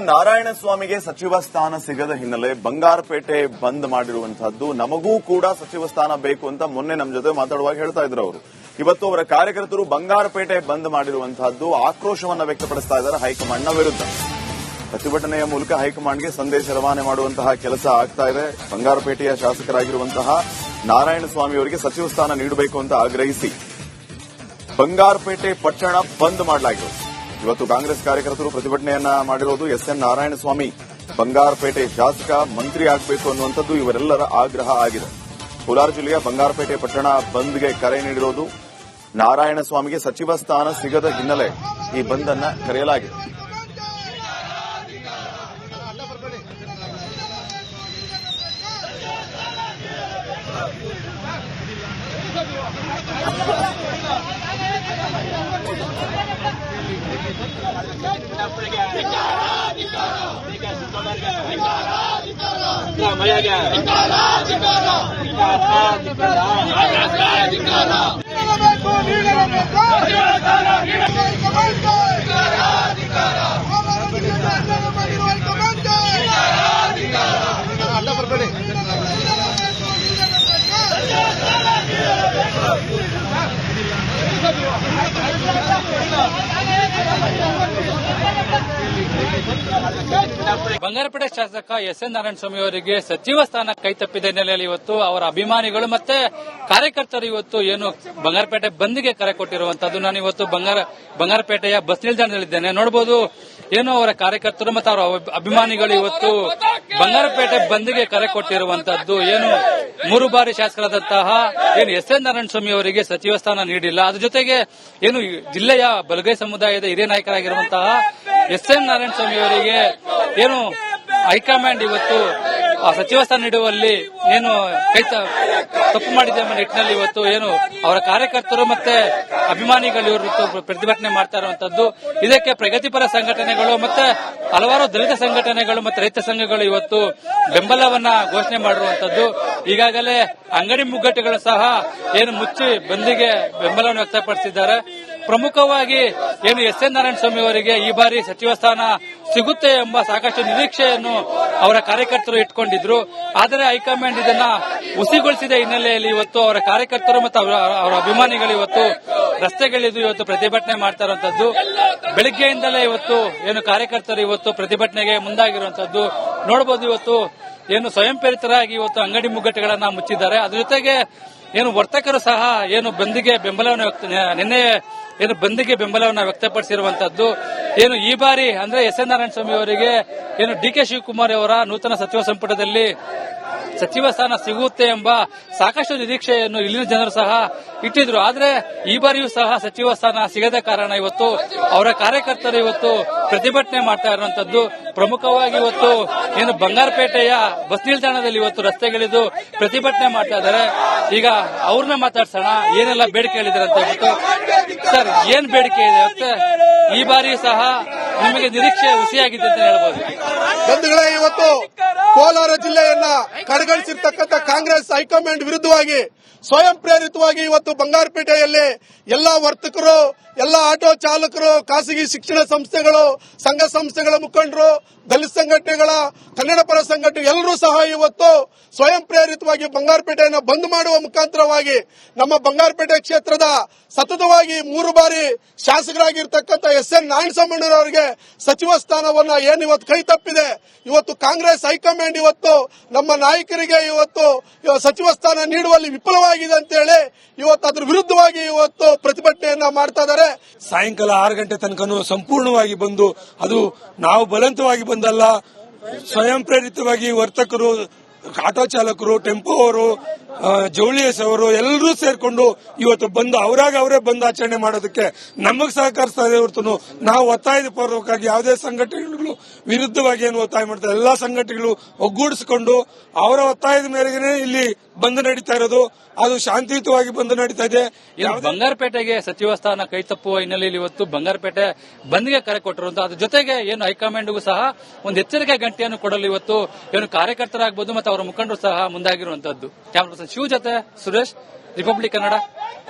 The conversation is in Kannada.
ನಾರಾಯಣಸ್ವಾಮಿಗೆ ಸಚಿವ ಸ್ಥಾನ ಸಿಗದ ಹಿನ್ನೆಲೆ ಬಂಗಾರಪೇಟೆ ಬಂದ್ ಮಾಡಿರುವಂತಹದ್ದು. ನಮಗೂ ಕೂಡ ಸಚಿವ ಸ್ಥಾನ ಬೇಕು ಅಂತ ಮೊನ್ನೆ ನಮ್ಮ ಜೊತೆ ಮಾತಾಡುವಾಗ ಹೇಳ್ತಾ ಇದ್ರು ಅವರು. ಇವತ್ತು ಅವರ ಕಾರ್ಯಕರ್ತರು ಬಂಗಾರಪೇಟೆ ಬಂದ್ ಮಾಡಿರುವಂತಹದ್ದು ಆಕ್ರೋಶವನ್ನ ವ್ಯಕ್ತಪಡಿಸ್ತಾ ಇದ್ದಾರೆ ಹೈಕಮಾಂಡ್ನ ವಿರುದ್ಧ. ಪ್ರತಿಭಟನೆಯ ಮೂಲಕ ಹೈಕಮಾಂಡ್ಗೆ ಸಂದೇಶ ರವಾನೆ ಮಾಡುವಂತಹ ಕೆಲಸ ಆಗ್ತಾ ಇದೆ. ಬಂಗಾರಪೇಟೆಯ ಶಾಸಕರಾಗಿರುವಂತಹ ನಾರಾಯಣಸ್ವಾಮಿ ಅವರಿಗೆ ಸಚಿವ ಸ್ಥಾನ ನೀಡಬೇಕು ಅಂತ ಆಗ್ರಹಿಸಿ ಬಂಗಾರಪೇಟೆ ಪಟ್ಟಣ ಬಂದ್ ಮಾಡಲಾಗಿದೆ. ಇವತ್ತು ಕಾಂಗ್ರೆಸ್ ಕಾರ್ಯಕರ್ತರು ಪ್ರತಿಭಟನೆಯನ್ನ ಮಾಡಿರೋದು. ಎಸ್ಎನ್ ನಾರಾಯಣಸ್ವಾಮಿ ಬಂಗಾರಪೇಟೆ ಶಾಸಕ ಮಂತ್ರಿ ಆಗಬೇಕು ಅನ್ನುವಂಥದ್ದು ಇವರೆಲ್ಲರ ಆಗ್ರಹ ಆಗಿದೆ. ಕೋಲಾರ ಜಿಲ್ಲೆಯ ಬಂಗಾರಪೇಟೆ ಪಟ್ಟಣ ಬಂದ್ಗೆ ಕರೆ ನೀಡಿರೋದು. ನಾರಾಯಣಸ್ವಾಮಿಗೆ ಸಚಿವ ಸ್ಥಾನ ಸಿಗದ ಹಿನ್ನೆಲೆ ಈ ಬಂದ್ ಅನ್ನ ಕರೆಯಲಾಗಿದೆ. ಬಂಗಾರಪೇಟೆ ಶಾಸಕ ಎಸ್ಎನ್ ನಾರಾಯಣಸ್ವಾಮಿ ಅವರಿಗೆ ಸಚಿವ ಸ್ಥಾನ ಕೈತಪ್ಪಿದ ಹಿನ್ನೆಲೆಯಲ್ಲಿ ಇವತ್ತು ಅವರ ಅಭಿಮಾನಿಗಳು ಮತ್ತೆ ಕಾರ್ಯಕರ್ತರು ಇವತ್ತು ಏನು ಬಂಗಾರಪೇಟೆ ಬಂದ್ಗೆ ಕರೆ ಕೊಟ್ಟಿರುವಂತದ್ದು. ನಾನು ಇವತ್ತು ಬಂಗಾರಪೇಟೆಯ ಬಸ್ ನಿಲ್ದಾಣದಲ್ಲಿದ್ದೇನೆ. ನೋಡಬಹುದು ಏನು ಅವರ ಕಾರ್ಯಕರ್ತರು ಮತ್ತು ಅವರ ಅಭಿಮಾನಿಗಳು ಇವತ್ತು ಬಂಗಾರಪೇಟೆ ಬಂದ್ಗೆ ಕರೆ ಕೊಟ್ಟಿರುವಂತದ್ದು. ಏನು 3 ಬಾರಿ ಶಾಸಕರಾದಂತಹ ಏನು ಎಸ್ಎನ್ ನಾರಾಯಣಸ್ವಾಮಿ ಅವರಿಗೆ ಸಚಿವ ಸ್ಥಾನ ನೀಡಿಲ್ಲ. ಅದ್ರ ಜೊತೆಗೆ ಏನು ಜಿಲ್ಲೆಯ ಬಲಗೈ ಸಮುದಾಯದ ಹಿರಿಯ ನಾಯಕರಾಗಿರುವಂತಹ ಎಸ್ಎನ್ ನಾರಾಯಣಸ್ವಾಮಿ ಅವರಿಗೆ ಏನು ಹೈಕಮಾಂಡ್ ಇವತ್ತು ಸಚಿವ ಸ್ಥಾನ ನೀಡುವಲ್ಲಿ ಏನು ತಪ್ಪು ಮಾಡಿದೆ ಎಂಬ ನಿಟ್ಟಿನಲ್ಲಿ ಇವತ್ತು ಏನು ಅವರ ಕಾರ್ಯಕರ್ತರು ಮತ್ತೆ ಅಭಿಮಾನಿಗಳು ಇವರು ಪ್ರತಿಭಟನೆ ಮಾಡ್ತಾ ಇರುವಂತದ್ದು. ಇದಕ್ಕೆ ಪ್ರಗತಿಪರ ಸಂಘಟನೆಗಳು ಮತ್ತೆ ಹಲವಾರು ದಲಿತ ಸಂಘಟನೆಗಳು ಮತ್ತೆ ರೈತ ಸಂಘಗಳು ಇವತ್ತು ಬೆಂಬಲವನ್ನ ಘೋಷಣೆ ಮಾಡಿರುವಂತದ್ದು. ಈಗಾಗಲೇ ಅಂಗಡಿ ಮುಗ್ಗಟ್ಟುಗಳು ಸಹ ಏನು ಮುಚ್ಚಿ ಬಂದ್ಗೆ ಬೆಂಬಲವನ್ನು ವ್ಯಕ್ತಪಡಿಸಿದ್ದಾರೆ. ಪ್ರಮುಖವಾಗಿ ಏನು ಎಸ್ಎನ್ ನಾರಾಯಣಸ್ವಾಮಿ ಅವರಿಗೆ ಈ ಬಾರಿ ಸಚಿವ ಸ್ಥಾನ ಸಿಗುತ್ತೆ ಎಂಬ ಸಾಕಷ್ಟು ನಿರೀಕ್ಷೆಯನ್ನು ಅವರ ಕಾರ್ಯಕರ್ತರು ಇಟ್ಕೊಂಡಿದ್ರು. ಆದರೆ ಹೈಕಮಾಂಡ್ ಇದನ್ನ ಹುಸಿಗೊಳಿಸಿದ ಹಿನ್ನೆಲೆಯಲ್ಲಿ ಇವತ್ತು ಅವರ ಕಾರ್ಯಕರ್ತರು ಮತ್ತು ಅವರ ಅಭಿಮಾನಿಗಳು ಇವತ್ತು ರಸ್ತೆಗಳಿದ್ದು ಇವತ್ತು ಪ್ರತಿಭಟನೆ ಮಾಡ್ತಾ ಇರುವಂತದ್ದು. ಬೆಳಗ್ಗೆಯಿಂದಲೇ ಇವತ್ತು ಏನು ಕಾರ್ಯಕರ್ತರು ಇವತ್ತು ಪ್ರತಿಭಟನೆಗೆ ಮುಂದಾಗಿರುವಂತದ್ದು ನೋಡಬಹುದು. ಇವತ್ತು ಏನು ಸ್ವಯಂ ಪ್ರೇರಿತರಾಗಿ ಇವತ್ತು ಅಂಗಡಿ ಮುಗ್ಗಟ್ಟುಗಳನ್ನ ಮುಚ್ಚಿದ್ದಾರೆ. ಅದ್ರ ಜೊತೆಗೆ ಏನು ವರ್ತಕರು ಸಹ ಏನು ಬಂದ್ಗೆ ಬೆಂಬಲವನ್ನು ನಿನ್ನೆ ಏನು ಬಂದ್ಗೆ ಬೆಂಬಲವನ್ನು ವ್ಯಕ್ತಪಡಿಸಿರುವಂತದ್ದು. ಏನು ಈ ಬಾರಿ ಅಂದ್ರೆ ಎಸ್ಎನ್ ನಾರಾಯಣಸ್ವಾಮಿ ಅವರಿಗೆ ಏನು ಡಿಕೆ ಶಿವಕುಮಾರ್ ಅವರ ನೂತನ ಸಚಿವ ಸಂಪುಟದಲ್ಲಿ ಸಚಿವ ಸ್ಥಾನ ಸಿಗುತ್ತೆ ಎಂಬ ಸಾಕಷ್ಟು ನಿರೀಕ್ಷೆಯನ್ನು ಇಲ್ಲಿನ ಜನರು ಸಹ ಇಟ್ಟಿದ್ರು. ಆದ್ರೆ ಈ ಬಾರಿಯೂ ಸಹ ಸಚಿವ ಸ್ಥಾನ ಸಿಗದ ಕಾರಣ ಇವತ್ತು ಅವರ ಕಾರ್ಯಕರ್ತರು ಇವತ್ತು ಪ್ರತಿಭಟನೆ ಮಾಡ್ತಾ ಇರುವಂತದ್ದು. ಪ್ರಮುಖವಾಗಿ ಇವತ್ತು ಏನು ಬಂಗಾರಪೇಟೆಯ ಬಸ್ ನಿಲ್ದಾಣದಲ್ಲಿ ಇವತ್ತು ರಸ್ತೆಗಳಿದ್ದು ಪ್ರತಿಭಟನೆ ಮಾಡ್ತಾ ಇದ್ದಾರೆ. ಈಗ ಅವ್ರನ್ನ ಮಾತಾಡ್ಸೋಣ, ಏನೆಲ್ಲ ಬೇಡಿಕೆ ಹೇಳಿದ್ದಾರೆ ಅಂತ ಹೇಳ್ಬಿಟ್ಟು. ಸರ್, ಏನ್ ಬೇಡಿಕೆ ಇದೆ ಮತ್ತೆ ಈ ಬಾರಿ ಸಹ ನಿಮಗೆ ನಿರೀಕ್ಷೆ ಹುಸಿಯಾಗಿದೆ ಅಂತ ಹೇಳ್ಬೋದು? ಬಂಧುಗಳೇ, ಇವತ್ತು ಕೋಲಾರ ಜಿಲ್ಲೆಯನ್ನ ಕಡೆಗಣಿಸಿರ್ತಕ್ಕಂಥ ಕಾಂಗ್ರೆಸ್ ಹೈಕಮಾಂಡ್ ವಿರುದ್ಧವಾಗಿ ಸ್ವಯಂ ಪ್ರೇರಿತವಾಗಿ ಇವತ್ತು ಬಂಗಾರಪೇಟೆಯಲ್ಲಿ ಎಲ್ಲಾ ವರ್ತಕರು, ಎಲ್ಲಾ ಆಟೋ ಚಾಲಕರು, ಖಾಸಗಿ ಶಿಕ್ಷಣ ಸಂಸ್ಥೆಗಳು, ಸಂಘ ಸಂಸ್ಥೆಗಳ ಮುಖಂಡರು, ದಲಿತ ಸಂಘಟನೆಗಳ, ಕನ್ನಡ ಪರ ಸಂಘಟನೆ ಎಲ್ಲರೂ ಸಹ ಇವತ್ತು ಸ್ವಯಂ ಪ್ರೇರಿತವಾಗಿ ಬಂಗಾರಪೇಟೆಯನ್ನು ಬಂದ್ ಮಾಡುವ ಮುಖಾಂತರವಾಗಿ ನಮ್ಮ ಬಂಗಾರಪೇಟೆ ಕ್ಷೇತ್ರದ ಸತತವಾಗಿ 3 ಬಾರಿ ಶಾಸಕರಾಗಿರ್ತಕ್ಕಂಥ ಎಸ್ಎನ್ ನಾರಾಯಣಸ್ವಾಮಿ ಸಚಿವ ಸ್ಥಾನವನ್ನ ಏನಿವತ್ತು ಕೈ ತಪ್ಪಿದೆ. ಇವತ್ತು ಕಾಂಗ್ರೆಸ್ ಹೈಕಮಾಂಡ್ ಇವತ್ತು ನಮ್ಮ ನಾಯಕರಿಗೆ ಇವತ್ತು ಸಚಿವ ಸ್ಥಾನ ನೀಡುವಲ್ಲಿ ವಿಫಲವಾಗಿದೆ ಅಂತ ಹೇಳಿ ಇವತ್ತು ಅದ್ರ ವಿರುದ್ಧವಾಗಿ ಇವತ್ತು ಪ್ರತಿಭಟನೆಯನ್ನ ಮಾಡ್ತಾ ಇದ್ದಾರೆ. ಸಾಯಂಕಾಲ 6 ಗಂಟೆ ತನಕ ಸಂಪೂರ್ಣವಾಗಿ ಬಂದು, ಅದು ನಾವು ಬಲವಂತವಾಗಿ ಬಂದಲ್ಲ, ಸ್ವಯಂ ಪ್ರೇರಿತವಾಗಿ ವರ್ತಕರು, ಆಟೋ ಚಾಲಕರು, ಟೆಂಪೋ ಅವರು, ಜವಳಿಯಸ್ ಅವರು ಎಲ್ಲರೂ ಸೇರ್ಕೊಂಡು ಇವತ್ತು ಬಂದು ಅವರೇ ಬಂದು ಆಚರಣೆ ಮಾಡೋದಕ್ಕೆ ನಮಗ್ ಸಹಕರಿಸ್ತಾ ಇದೆ ಹೊರತು ನಾವು ಒತ್ತಾಯದ ಪೂರ್ವಕವಾಗಿ ಯಾವುದೇ ಸಂಘಟನೆಗಳು ವಿರುದ್ಧವಾಗಿ ಏನು ಒತ್ತಾಯ ಮಾಡ್ತಾರೆ. ಎಲ್ಲಾ ಸಂಘಟನೆಗಳು ಒಗ್ಗೂಡಿಸಿಕೊಂಡು ಅವರ ಒತ್ತಾಯದ ಮೇರೆಗೆ ಇಲ್ಲಿ ಬಂದ್ ನಡೀತಾ ಇರೋದು. ಅದು ಶಾಂತಿಯುತವಾಗಿ ಬಂದ್ ನಡೀತಾ ಇದೆ. ಬಂಗಾರಪೇಟೆಗೆ ಸಚಿವ ಸ್ಥಾನ ಕೈ ತಪ್ಪುವ ಹಿನ್ನೆಲೆಯಲ್ಲಿ ಇವತ್ತು ಬಂಗಾರಪೇಟೆ ಬಂದ್ಗೆ ಕರೆ ಕೊಟ್ಟಿರುವಂತಹ ಅದ್ರ ಜೊತೆಗೆ ಏನು ಹೈಕಮಾಂಡ್ಗೂ ಸಹ ಒಂದು ಎಚ್ಚರಿಕೆ ಗಂಟೆಯನ್ನು ಕೊಡಲು ಇವತ್ತು ಏನು ಕಾರ್ಯಕರ್ತರಾಗಬಹುದು ಮತ್ತು ಅವರ ಮುಖಂಡರು ಸಹ ಮುಂದಾಗಿರುವಂತದ್ದು. ಕ್ಯಾಮರಾ ಪರ್ಸನ್ ಶಿವ ಜೊತೆ ಸುರೇಶ್, ರಿಪಬ್ಲಿಕ್ ಕನ್ನಡ.